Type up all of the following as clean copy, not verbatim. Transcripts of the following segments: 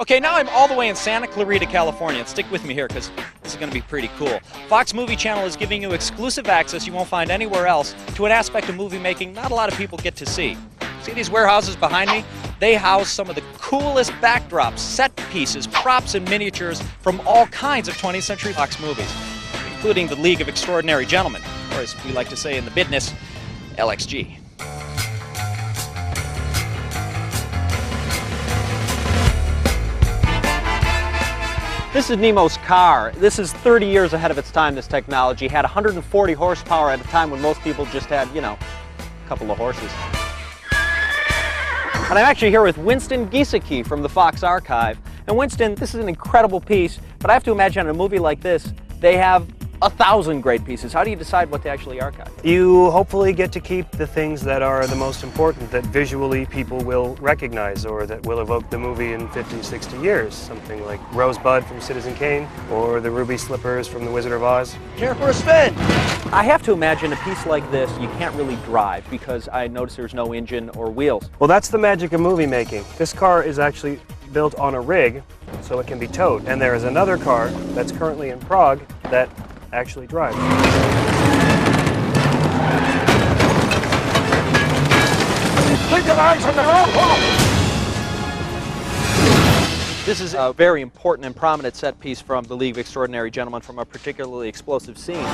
Okay, now I'm all the way in Santa Clarita, California, and stick with me here because this is going to be pretty cool. Fox Movie Channel is giving you exclusive access you won't find anywhere else to an aspect of movie making not a lot of people get to see. See these warehouses behind me? They house some of the coolest backdrops, set pieces, props, and miniatures from all kinds of 20th Century Fox movies, including the League of Extraordinary Gentlemen, or as we like to say in the business, LXG. This is Nemo's car. This is 30 years ahead of its time, this technology. Had 140 horsepower at a time when most people just had, you know, a couple of horses. And I'm actually here with Winston Giesecke from the Fox Archive. And Winston, this is an incredible piece, but I have to imagine in a movie like this, they have 1,000 great pieces. How do you decide what to actually archive? You hopefully get to keep the things that are the most important, that visually people will recognize or that will evoke the movie in 50, 60 years. Something like Rosebud from Citizen Kane or the ruby slippers from The Wizard of Oz. Here for a spin! I have to imagine a piece like this you can't really drive because I notice there's no engine or wheels. Well, that's the magic of movie making. This car is actually built on a rig so it can be towed. And there is another car that's currently in Prague that actually drives. Keep your eyes on the road! This is a very important and prominent set piece from the League of Extraordinary Gentlemen from a particularly explosive scene.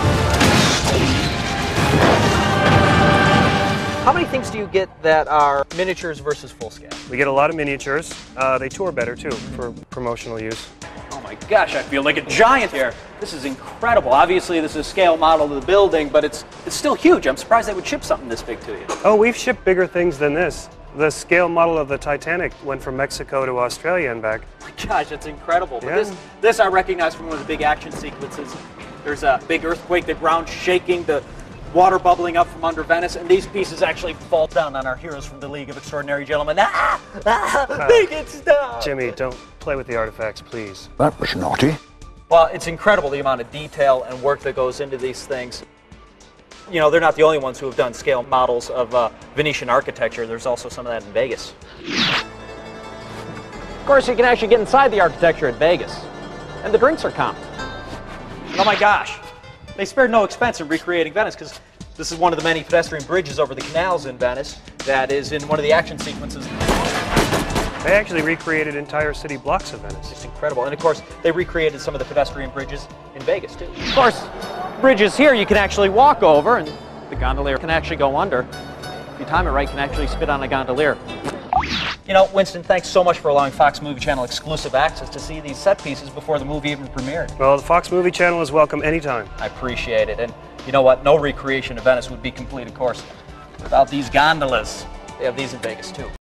How many things do you get that are miniatures versus full scale? We get a lot of miniatures. They tour better too for promotional use. Oh my gosh, I feel like a giant here. This is incredible. Obviously this is a scale model of the building, but it's still huge. I'm surprised they would ship something this big to you. Oh, we've shipped bigger things than this. The scale model of the Titanic went from Mexico to Australia and back. Oh my gosh, that's incredible. But Yeah. this I recognize from one of the big action sequences. There's a big earthquake, the ground shaking, the water bubbling up from under Venice, and these pieces actually fall down on our heroes from the League of Extraordinary Gentlemen. They get stuck! Jimmy, don't play with the artifacts, please. That was naughty. Well, it's incredible the amount of detail and work that goes into these things. You know, they're not the only ones who have done scale models of Venetian architecture. There's also some of that in Vegas. Of course, you can actually get inside the architecture at Vegas. And the drinks are comped. Oh my gosh. They spared no expense in recreating Venice because this is one of the many pedestrian bridges over the canals in Venice that is in one of the action sequences. They actually recreated entire city blocks of Venice. It's incredible. And of course, they recreated some of the pedestrian bridges in Vegas too. Of course, bridges here you can actually walk over and the gondolier can actually go under. If you time it right, you can actually spit on a gondolier. You know, Winston, thanks so much for allowing Fox Movie Channel exclusive access to see these set pieces before the movie even premiered. Well, the Fox Movie Channel is welcome anytime. I appreciate it. And you know what? No recreation of Venice would be complete, of course, without these gondolas. They have these in Vegas, too.